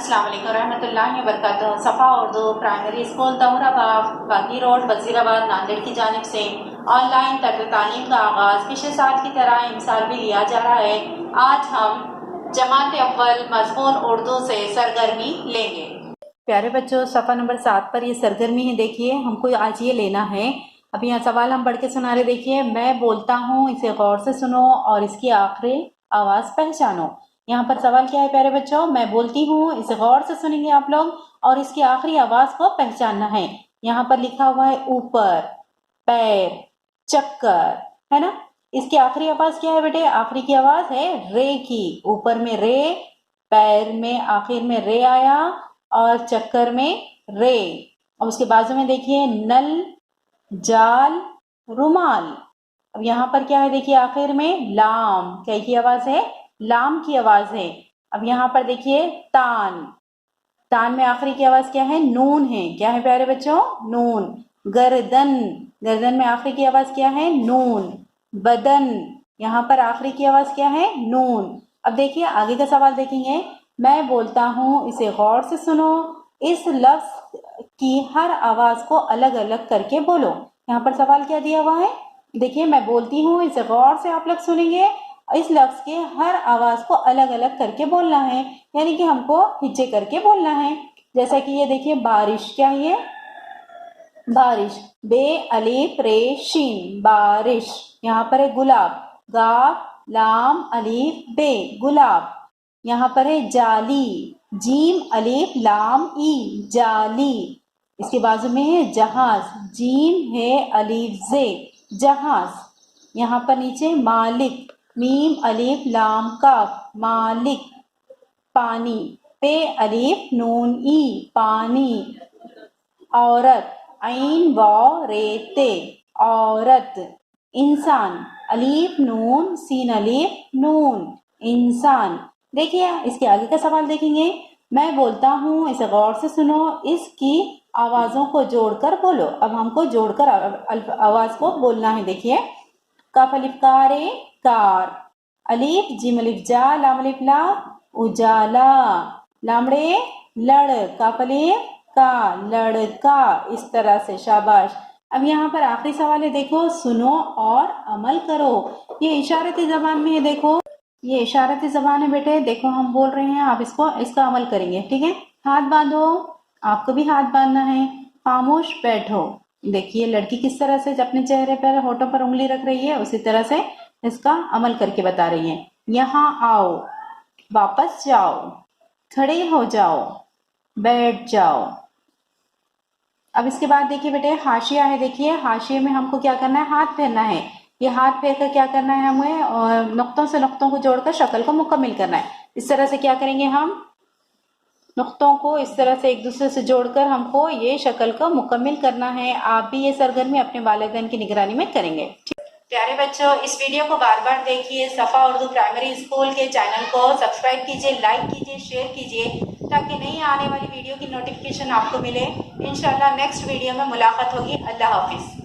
अस्सलाम वालेकुम रहमतुल्लाहि व बरकातुहू। सफ़ा उर्दू प्राइमरी स्कूल तहुराबाद बागी रोड वजीराबाद नांदेड़ की जानिब से ऑनलाइन तर्ज तालीम का आगाज़ पिछले साल की तरह इस साल भी लिया जा रहा है। आज हम जमात अव्वल मज़मून उर्दू से सरगर्मी लेंगे। प्यारे बच्चों, सफ़ा नंबर 7 पर ये सरगर्मी है। देखिए, हमको आज ये लेना है। अभी यहाँ सवाल हम पढ़ के सुना रहे। देखिए, मैं बोलता हूँ, इसे गौर से सुनो और इसकी आखिरी आवाज़ पहचानो। यहाँ पर सवाल क्या है प्यारे बच्चों? मैं बोलती हूँ, इसे गौर से सुनेंगे आप लोग और इसकी आखिरी आवाज़ को पहचानना है। यहाँ पर लिखा हुआ है ऊपर, पैर, चक्कर, है ना। इसकी आखिरी आवाज़ क्या है बेटे? आखिरी की आवाज़ है रे की। ऊपर में रे, पैर में आखिर में रे आया और चक्कर में रे। और उसके बाजू में देखिए नल, जाल, रुमाल। अब यहाँ पर क्या है? देखिए आखिर में लाम। क्या की आवाज़ है? लाम की आवाज़ है। अब यहाँ पर देखिए तान। तान में आखिरी की आवाज़ क्या है? नून है। क्या है प्यारे बच्चों? नून। गर्दन, गर्दन में आखिरी की आवाज़ क्या है? नून। बदन, यहाँ पर आखिरी की आवाज़ क्या है? नून। अब देखिए आगे का सवाल देखेंगे। मैं बोलता हूँ, इसे गौर से सुनो, इस लफ्ज़ की हर आवाज़ को अलग अलग करके बोलो। यहाँ पर सवाल क्या दिया हुआ है? देखिए, मैं बोलती हूँ, इसे गौर से आप लोग सुनेंगे। इस लफ्ज़ के हर आवाज़ को अलग अलग करके बोलना है, यानी कि हमको हिज्जे करके बोलना है। जैसा कि ये देखिए बारिश। क्या है? बारिश, बे अलीफ रे शीन, बारिश। यहाँ पर है गुलाब, गाफ लाम अलीफ बे, गुलाब। यहाँ पर है जाली, जीम अलीफ लाम ई, जाली। इसके बाजू में है जहाज, जीम है अलीफ जे, जहाज। यहाँ पर नीचे मालिक, मीम अलीफ लाम काफ, मालिक। पानी, पे अलीफ नून ई, पानी। औरत, ऐन वाव रेते, औरत। इंसान, अलीफ नून सीन अलीफ नून, इंसान। देखिए इसके आगे का सवाल देखेंगे। मैं बोलता हूँ, इसे गौर से सुनो, इसकी आवाज़ों को जोड़कर बोलो। अब हमको जोड़कर आवाज़ को बोलना है। देखिए, काफ अलिफ कारे, कार। अलिफ जिम अलिफ जा, लाम अलिफ ला, उजाला। लामड़े, लड़, काफ अलिफ का, लड़का। इस तरह से, शाबाश। अब यहाँ पर आखिरी सवाल है। देखो, सुनो और अमल करो। ये इशारती जबान में है। देखो, ये इशारती जबान है बेटे। देखो हम बोल रहे हैं, आप इसका अमल करेंगे, ठीक है। हाथ बांधो, आपको भी हाथ बांधना है। खामोश बैठो। देखिए लड़की किस तरह से अपने चेहरे पर, होठों पर उंगली रख रही है, उसी तरह से इसका अमल करके बता रही है। यहाँ आओ, वापस जाओ, खड़े हो जाओ, बैठ जाओ। अब इसके बाद देखिए बेटे हाशिया है। देखिए हाशिए में हमको क्या करना है? हाथ फेरना है। ये हाथ फेर कर क्या करना है हमें? और नुक्तों से नुक्तों को जोड़कर शक्ल को मुकम्मल करना है। इस तरह से क्या करेंगे हम? नुक्तों को इस तरह से एक दूसरे से जोड़कर हमको ये शक्ल को मुकम्मल करना है। आप भी ये सरगर्मी अपने वालिदैन की निगरानी में करेंगे। प्यारे बच्चों, इस वीडियो को बार बार देखिए। सफ़ा उर्दू प्राइमरी स्कूल के चैनल को सब्सक्राइब कीजिए, लाइक कीजिए, शेयर कीजिए, ताकि नई आने वाली वीडियो की नोटिफिकेशन आपको मिले। इंशाल्लाह नेक्स्ट वीडियो में मुलाकात होगी। अल्लाह हाफिज़।